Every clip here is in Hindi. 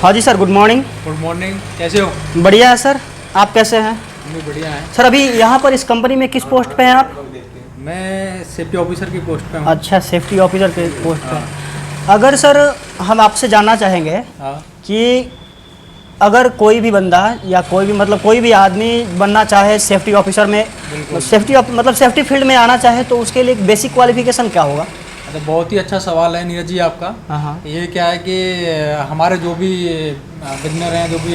हाँ जी sir, good morning. Good morning, कैसे हो? बढ़िया है सर, आप कैसे हैं? भी बढ़िया है। सर अभी यहाँ पर इस कंपनी में किस पोस्ट पे हैं आप? मैं सेफ्टी ऑफिसर की पोस्ट पे हूँ। अच्छा, सेफ्टी ऑफिसर के पोस्ट पे हाँ। हैं। अगर सर हम आपसे जानना चाहेंगे हाँ। कि अगर कोई भी बंदा या कोई भी मतलब कोई भी आदमी बनना चाहे सेफ्टी ऑफिसर में, मतलब सेफ्टी फील्ड में आना चाहे तो उसके लिए बेसिक क्वालिफिकेशन क्या होगा? तो बहुत ही अच्छा सवाल है नीरज जी आपका। हाँ। ये क्या है कि हमारे जो भी बिगनर हैं, जो भी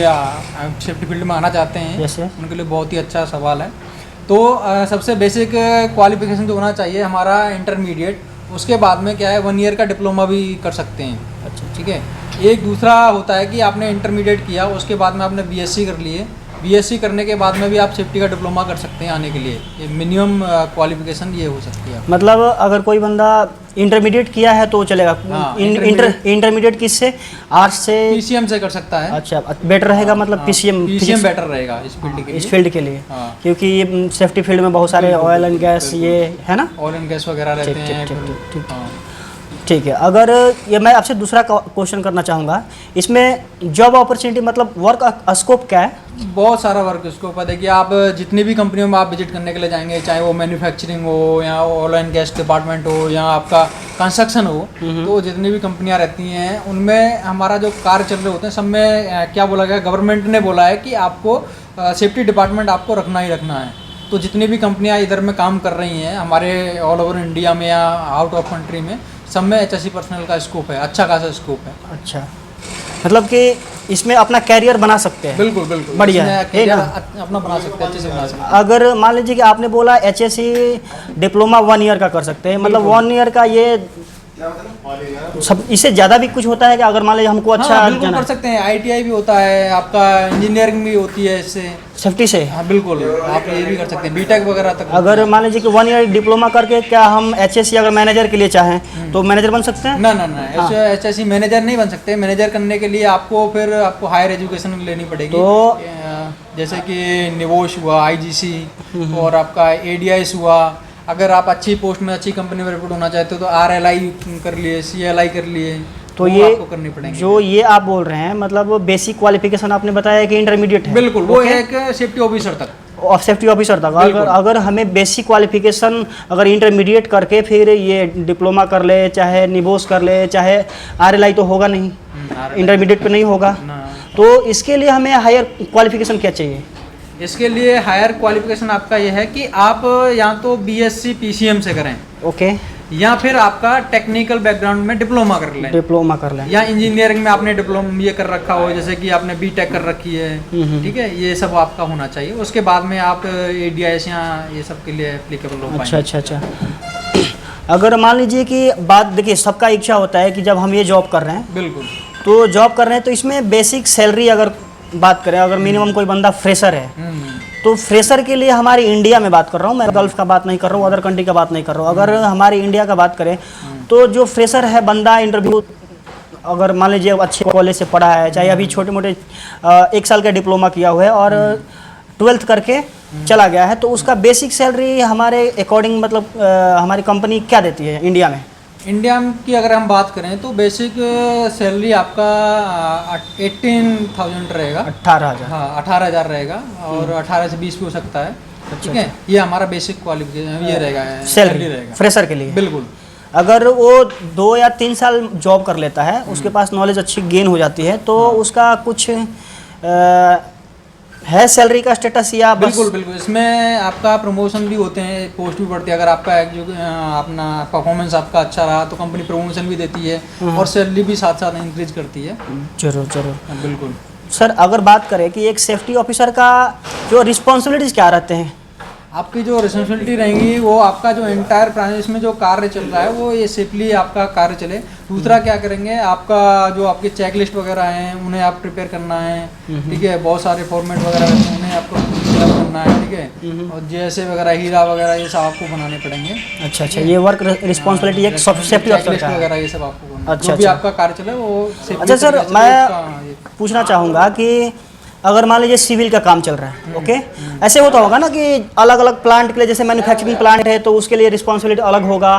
सेफ्टी फील्ड में आना चाहते हैं, जैसे उनके लिए बहुत ही अच्छा सवाल है। तो सबसे बेसिक क्वालिफिकेशन जो होना चाहिए हमारा इंटरमीडिएट, उसके बाद में क्या है 1 ईयर का डिप्लोमा भी कर सकते हैं। अच्छा, ठीक है। एक दूसरा होता है कि आपने इंटरमीडिएट किया, उसके बाद में आपने बीएससी कर लिए। बीएससी करने के बाद में भी आप सेफ्टी का डिप्लोमा कर सकते हैं आने के लिए। ये मिनिमम क्वालिफिकेशन ये हो सकती है। मतलब अगर कोई बंदा इंटरमीडिएट किया है तो चलेगा? हाँ, इंटरमीडिएट किससे? आर्ट्स से? पीसीएम से कर सकता है। अच्छा, बेटर रहेगा मतलब पीसीएम बेटर रहेगा इस फील्ड के लिए। इस फील्ड के लिए। हाँ। क्योंकि ये सेफ्टी फील्ड में बहुत सारे ऑयल एंड गैस ये है ना, ऑयल एंड गैस वगैरह रहते हैं। ठीक। हाँ। ठीक है। अगर ये मैं आपसे दूसरा क्वेश्चन करना चाहूँगा, इसमें जॉब अपॉर्चुनिटी मतलब वर्क स्कोप क्या है? बहुत सारा वर्क स्कोप है। देखिए, आप जितनी भी कंपनियों में आप विजिट करने के लिए जाएंगे, चाहे वो मैन्युफैक्चरिंग हो या ऑयल एंड गैस डिपार्टमेंट हो या आपका कंस्ट्रक्शन हो, तो जितनी भी कंपनियां रहती हैं उनमें हमारा जो कार्य चल रहे होते हैं सब में क्या बोला गया, गवर्नमेंट ने बोला है कि आपको सेफ्टी डिपार्टमेंट आपको रखना ही रखना है। तो जितनी भी कंपनियां इधर में काम कर रही हैं हमारे ऑल ओवर इंडिया में या आउट ऑफ कंट्री में, सब में HSE पर्सनल का स्कोप है, अच्छा खासा स्कोप है। अच्छा, मतलब कि इसमें अपना कैरियर बना सकते हैं। बिल्कुल बिल्कुल, बढ़िया है ना? अपना बना सकते हैं, अच्छे से बना सकते हैं। अगर मान लीजिए कि आपने बोला HSE डिप्लोमा 1 ईयर का कर सकते हैं, मतलब 1 ईयर का ये सब, इससे ज़्यादा भी कुछ होता है कि अगर मान लीजिए हमको अच्छा बिल्कुल कर सकते हैं। ITI भी होता है, आपका इंजीनियरिंग भी होती है इससे, सेफ्टी से। हाँ बिल्कुल, आप ये भी कर सकते हैं, बीटेक वगैरह तक। अगर मान लीजिए कि 1 ईयर डिप्लोमा करके क्या हम HSE अगर मैनेजर के लिए चाहें तो मैनेजर बन सकते हैं? ना, HSE मैनेजर नहीं बन सकते। मैनेजर करने के लिए आपको हायर एजुकेशन लेनी पड़ेगी। तो जैसे कि निवोश हुआ, IGC और आपका ADIS हुआ। अगर आप अच्छी पोस्ट में अच्छी कंपनी में रिपोर्ट होना चाहते हो तो RLI कर लिए, CLI कर लिए, तो ये आपको करनी पड़ेगी। जो ये आप बोल रहे हैं मतलब बेसिक क्वालिफिकेशन आपने बताया कि इंटरमीडिएट है। बिल्कुल, वो है एक सेफ्टी ऑफिसर तक। और सेफ्टी ऑफिसर तक अगर हमें बेसिक क्वालिफिकेशन अगर इंटरमीडिएट करके फिर ये डिप्लोमा कर ले, चाहे निबोस कर ले, चाहे RLI तो होगा नहीं, इंटरमीडिएट पे नहीं होगा, तो इसके लिए हमें हायर क्वालिफिकेशन क्या चाहिए? इसके लिए हायर क्वालिफिकेशन आपका ये है कि आप या तो BSc PCM से करें, ओके, या फिर आपका टेक्निकल बैकग्राउंड में डिप्लोमा कर लें, या इंजीनियरिंग में आपने डिप्लोमा ये कर रखा हो, जैसे कि आपने BTech कर रखी है। ठीक है, ये सब आपका होना चाहिए। उसके बाद में आप ADIS या ये सब के लिए एप्लीकेबल हो पाएंगे। अच्छा। अगर मान लीजिए कि बात देखिए, सबका इच्छा होता है कि जब हम ये जॉब कर रहे हैं, बिल्कुल, तो जॉब कर रहे हैं तो इसमें बेसिक सैलरी अगर बात करें, अगर मिनिमम कोई बंदा फ्रेशर है तो फ्रेशर के लिए हमारी इंडिया में बात कर रहा हूँ मैं, गल्फ का बात नहीं कर रहा हूँ, अदर कंट्री का बात नहीं कर रहा हूँ, अगर हमारी इंडिया का बात करें तो जो फ्रेशर है बंदा, इंटरव्यू अगर मान लीजिए अच्छे कॉलेज से पढ़ा है, चाहे अभी छोटे मोटे 1 साल का डिप्लोमा किया हुआ है और 12th करके चला गया है, तो उसका बेसिक सैलरी हमारे अकॉर्डिंग मतलब हमारी कंपनी क्या देती है इंडिया में? इंडिया की अगर हम बात करें तो बेसिक सैलरी आपका 18,000 रहेगा। 18,000? हाँ, 18,000 रहेगा और 18 से 20 भी हो सकता है। ठीक है, ये हमारा बेसिक क्वालिफिकेशन ये रहेगा, सैलरी रहेगा फ्रेशर के लिए। बिल्कुल। अगर वो 2 या 3 साल जॉब कर लेता है, उसके पास नॉलेज अच्छी गेन हो जाती है, तो उसका कुछ है सैलरी का स्टेटस या बस? बिल्कुल, इसमें आपका प्रमोशन भी होते हैं, पोस्ट भी बढ़ती है। अगर आपका अपना परफॉर्मेंस आपका अच्छा रहा तो कंपनी प्रमोशन भी देती है और सैलरी भी साथ साथ इंक्रीज करती है। जरूर। बिल्कुल सर, अगर बात करें कि एक सेफ्टी ऑफिसर का जो रिस्पॉन्सिबिलिटीज क्या रहते हैं? आपकी जो रिस्पॉन्सिबिलिटी रहेंगी वो आपका जो एंटायर प्रोसेस में जो कार्य चल रहा है वो ये सेफली आपका कार्य चले। दूसरा क्या करेंगे, आपका जो आपके चेक लिस्ट वगैरह हैं उन्हें आप प्रिपेयर करना है। ठीक है, बहुत सारे फॉर्मेट वगैरह रहते हैं, उन्हें आपको फिलअप करना है। ठीक है, और जैसे वगैरह हीरा वगैरह ये सब आपको बनाने पड़ेंगे। अच्छा, ये वर्क रिस्पॉन्सिबिलिटी एक सेफ्टी ऑफिसर का वगैरह ये सब आपको करना है। अच्छा, जो भी आपका कार्य चले वो। अच्छा सर, मैं पूछना चाहूँगा कि अगर मान लीजिए सिविल का काम चल रहा है, ओके, ऐसे होता होगा ना कि अलग अलग प्लांट के लिए, जैसे मैन्युफैक्चरिंग प्लांट है तो उसके लिए रिस्पॉन्सिबिलिटी अलग होगा,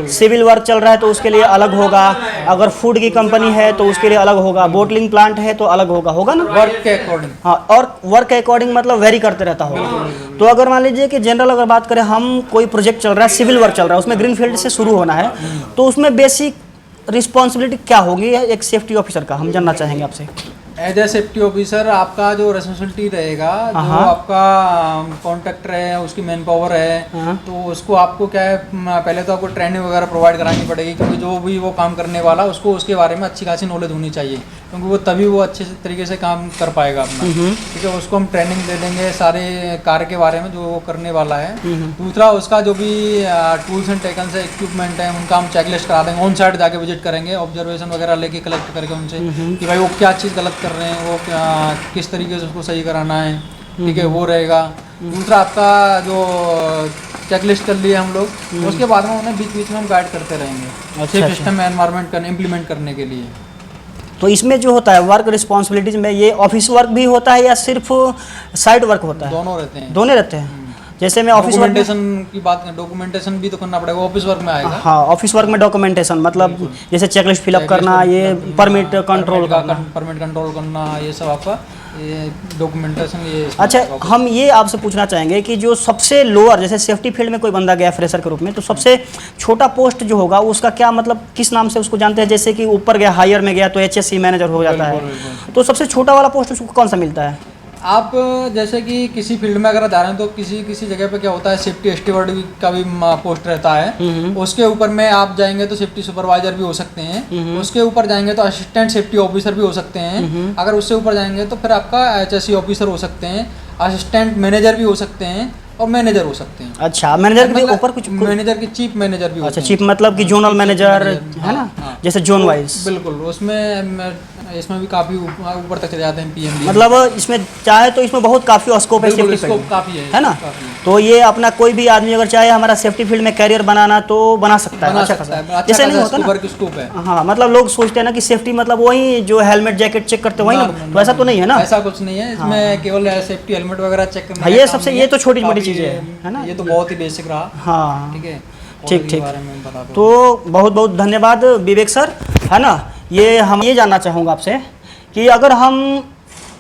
सिविल वर्क चल रहा है तो उसके लिए अलग होगा, अगर फूड की कंपनी है तो उसके लिए अलग होगा, बोटलिंग प्लांट है तो अलग होगा ना, वर्क के अकॉर्डिंग। हाँ, और वर्क के अकॉर्डिंग मतलब वेरी करते रहता होगा। तो अगर मान लीजिए कि जनरल अगर बात करें, हम कोई प्रोजेक्ट चल रहा है, सिविल वर्क चल रहा है, उसमें ग्रीन फील्ड से शुरू होना है, तो उसमें बेसिक रिस्पॉन्सिबिलिटी क्या होगी एक सेफ्टी ऑफिसर का, हम जानना चाहेंगे आपसे। एज ए सेफ्टी ऑफिसर आपका जो रेस्पॉन्सिबिलिटी रहेगा, जो आपका कॉन्ट्रैक्टर है, उसकी मैन पावर है, तो उसको आपको क्या है, पहले तो आपको ट्रेनिंग वगैरह प्रोवाइड करानी पड़ेगी, क्योंकि जो भी वो काम करने वाला उसको उसके बारे में अच्छी खासी नॉलेज होनी चाहिए, क्योंकि वो तभी वो अच्छे तरीके से काम कर पाएगा अपना। ठीक है, उसको हम ट्रेनिंग दे देंगे सारे कार्य के बारे में जो वो करने वाला है। दूसरा, उसका जो भी टूल्स एंड टेकन्स है, इक्विपमेंट है, उनका हम चेकलिस्ट करा देंगे, ऑन साइट जाके विजिट करेंगे, ऑब्जर्वेशन वगैरह लेके कलेक्ट करके उनसे कि भाई वो क्या चीज़ गलत कर रहे हैं, वो क्या किस तरीके से उसको सही कराना है। ठीक है, वो रहेगा। दूसरा, आपका जो चेकलिस्ट कर लिए हम लोग, उसके बाद में उन्हें बीच बीच में हम गाइड करते रहेंगे सेफ सिस्टम एनवायरनमेंट इम्प्लीमेंट करने के लिए। तो इसमें जो होता है वर्क रिस्पॉन्सिबिलिटीज में, ये ऑफिस वर्क भी होता है या सिर्फ साइड वर्क होता है? दोनों रहते हैं। दोनों रहते हैं। जैसे मैं ऑफिस वर्क की बात करें, डॉक्यूमेंटेशन भी तो करना पड़ेगा, ऑफिस वर्क में आएगा। हाँ, ऑफिस वर्क में डॉक्यूमेंटेशन मतलब जैसे चेकलिस्ट फिलअप करना, ये परमिट कंट्रोल करना, ये सब आपका ये डॉक्यूमेंटेशन ये। अच्छा, हम ये आपसे पूछना चाहेंगे कि जो सबसे लोअर, जैसे सेफ्टी फील्ड में कोई बंदा गया फ्रेशर के रूप में, तो सबसे छोटा पोस्ट जो होगा उसका क्या मतलब, किस नाम से उसको जानते हैं? जैसे कि ऊपर गया, हायर में गया तो HSC मैनेजर हो जाता है, तो सबसे छोटा वाला पोस्ट उसको कौन सा मिलता है? आप जैसे कि किसी फील्ड में अगर जा रहे हैं तो किसी जगह पे क्या होता है, सेफ्टी स्टीवर्ड का भी पोस्ट रहता है। उसके ऊपर में आप जाएंगे तो सेफ्टी सुपरवाइजर भी हो सकते हैं, उसके ऊपर जाएंगे तो असिस्टेंट सेफ्टी ऑफिसर भी हो सकते हैं, अगर उससे ऊपर जाएंगे तो फिर आपका HSC ऑफिसर हो सकते हैं, असिस्टेंट मैनेजर भी हो सकते हैं और मैनेजर हो सकते हैं। अच्छा, मैनेजर के ऊपर कुछ, मैनेजर की चीफ मैनेजर भी होते हैं। अच्छा, चीफ मतलब कि जोनल मैनेजर है ना, जैसे जोन वाइज। बिल्कुल, उसमें इसमें भी काफ़ी ऊपर तक चले जाते हैं PM। मतलब इसमें चाहे तो इसमें बहुत काफ़ी स्कोप है, सेफ्टी फील्ड काफ़ी है ना। तो ये अपना कोई भी आदमी अगर चाहे हमारा सेफ्टी फील्ड में कैरियर बनाना तो बना सकता है, अच्छा खासा। जैसे नहीं होता ना, हाँ, मतलब लोग सोचते हैं ना कि सेफ्टी मतलब वही जो हेलमेट जैकेट चेक करते वही ना, तो ऐसा तो नहीं है ना। ऐसा कुछ नहीं है, इसमें केवल सेफ्टी हेलमेट वगैरह चेक करना, ये सबसे, ये तो छोटी मोटी चीज़ें है ना, ये तो बहुत ही बेसिक रहा। हाँ, ठीक है, ठीक। तो बहुत बहुत धन्यवाद विवेक सर, है ना। ये हम ये जानना चाहूँगा आपसे कि अगर हम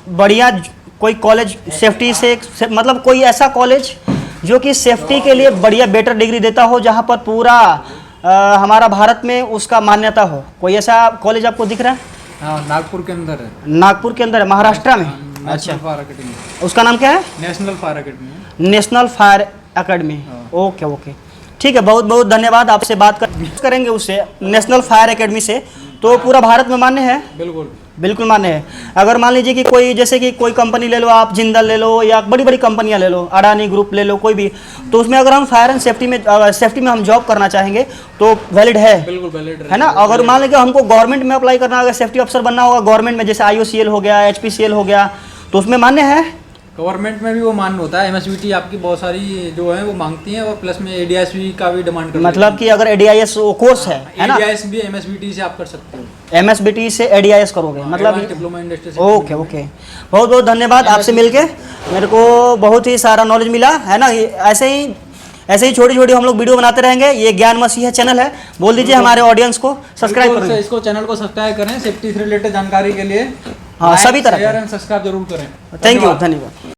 बढ़िया कोई कॉलेज सेफ्टी से मतलब कोई ऐसा कॉलेज जो कि सेफ्टी के लिए बढ़िया बेटर डिग्री देता हो, जहाँ पर पूरा हमारा भारत में उसका मान्यता हो, कोई ऐसा कॉलेज आपको दिख रहा है? हाँ, नागपुर के अंदर है। नागपुर के अंदर है, महाराष्ट्र में? अच्छा, फायर अकेडमी, उसका नाम क्या है? National fire academy. National fire academy, okay okay, ठीक है। बहुत बहुत धन्यवाद, आपसे बात करेंगे उससे, नेशनल फायर अकेडमी से। तो पूरा भारत में मान्य है? बिल्कुल बिल्कुल मान्य है। अगर मान लीजिए कि कोई, जैसे कि कोई कंपनी ले लो आप, जिंदल ले लो या बड़ी बड़ी कंपनियां ले लो, अडानी ग्रुप ले लो, कोई भी, तो उसमें अगर हम फायर एंड सेफ्टी में हम जॉब करना चाहेंगे तो वैलिड है? बिल्कुल वैलिड है ना। अगर मान लीजिए हमको गवर्नमेंट में अप्लाई करना, अगर सेफ्टी अफसर बनना होगा गवर्नमेंट में, जैसे IOCL हो गया, HPCL हो गया, तो उसमें मान्य है? गवर्नमेंट में भी वो मान्य होता है। MSBT आपकी बहुत सारी जो है वो मांगती हैं, और प्लस में ADIS का भी डिमांड करती है। मतलब कि अगर ADIS कोर्स है ना, ADIS भी MSBT से आप कर सकते हो। MSBT से ADIS करोगे मतलब? Diploma industry. ओके ओके, बहुत बहुत धन्यवाद, आपसे मिलके मेरे को बहुत ही सारा नॉलेज मिला, है ना। ऐसे ही छोटी छोटी हम लोग वीडियो बनाते रहेंगे। ये ज्ञान मसीहा चैनल है, बोल दीजिए हमारे ऑडियंस को सब्सक्राइब करें, इसको चैनल को सब्सक्राइब करें सेफ्टी से रिलेटेड जानकारी के लिए। हाँ, सभी तरह शेयर एंड सब्सक्राइब जरूर करें। थैंक यू, धन्यवाद।